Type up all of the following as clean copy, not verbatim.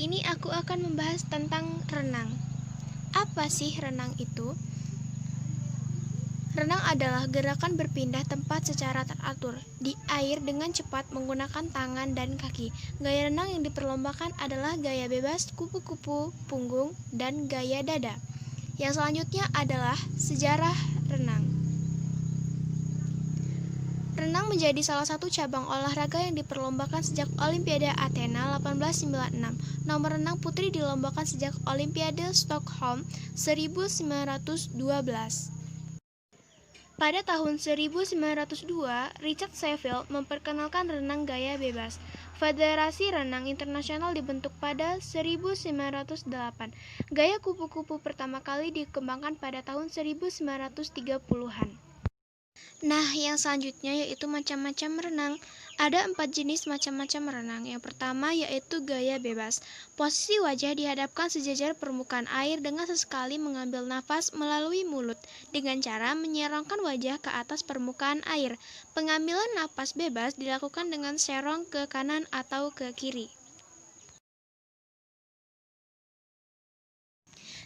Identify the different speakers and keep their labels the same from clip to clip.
Speaker 1: Kali ini aku akan membahas tentang renang. Apa sih renang itu? Renang adalah gerakan berpindah tempat secara teratur di air dengan cepat menggunakan tangan dan kaki. Gaya renang yang diperlombakan adalah gaya bebas, kupu-kupu, punggung, dan gaya dada. Yang selanjutnya adalah sejarah renang. Renang menjadi salah satu cabang olahraga yang diperlombakan sejak Olimpiade Athena 1896. Nomor renang putri dilombakan sejak Olimpiade Stockholm 1912. Pada tahun 1902, Richard Sheffield memperkenalkan renang gaya bebas. Federasi Renang Internasional dibentuk pada 1908. Gaya kupu-kupu pertama kali dikembangkan pada tahun 1930-an. Nah, yang selanjutnya yaitu macam-macam renang. Ada 4 jenis macam-macam renang. Yang pertama yaitu gaya bebas. Posisi wajah dihadapkan sejajar permukaan air dengan sesekali mengambil nafas melalui mulut dengan cara menyerongkan wajah ke atas permukaan air. Pengambilan nafas bebas dilakukan dengan serong ke kanan atau ke kiri.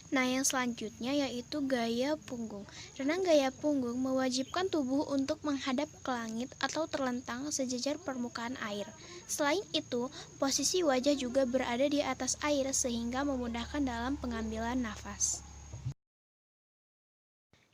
Speaker 1: Nah, yang selanjutnya yaitu gaya punggung. Renang gaya punggung mewajibkan tubuh untuk menghadap ke langit atau terlentang sejajar permukaan air. Selain itu, posisi wajah juga berada di atas air sehingga memudahkan dalam pengambilan nafas.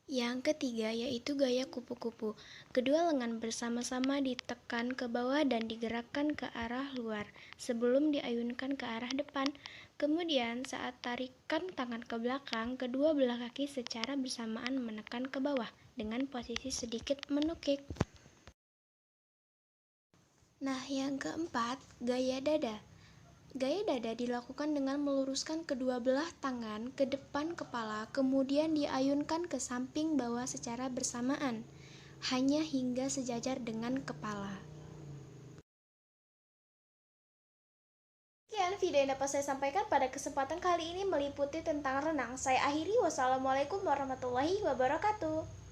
Speaker 1: Yang ketiga yaitu gaya kupu-kupu. Kedua lengan bersama-sama ditekan ke bawah dan digerakkan ke arah luar sebelum diayunkan ke arah depan. Kemudian saat tarikan tangan ke belakang, kedua belah kaki secara bersamaan menekan ke bawah dengan posisi sedikit menukik. Nah, yang keempat, gaya dada. Gaya dada dilakukan dengan meluruskan kedua belah tangan ke depan kepala, kemudian diayunkan ke samping bawah secara bersamaan, hanya hingga sejajar dengan kepala. Sekian video yang dapat saya sampaikan pada kesempatan kali ini meliputi tentang renang. Saya akhiri, wassalamualaikum warahmatullahi wabarakatuh.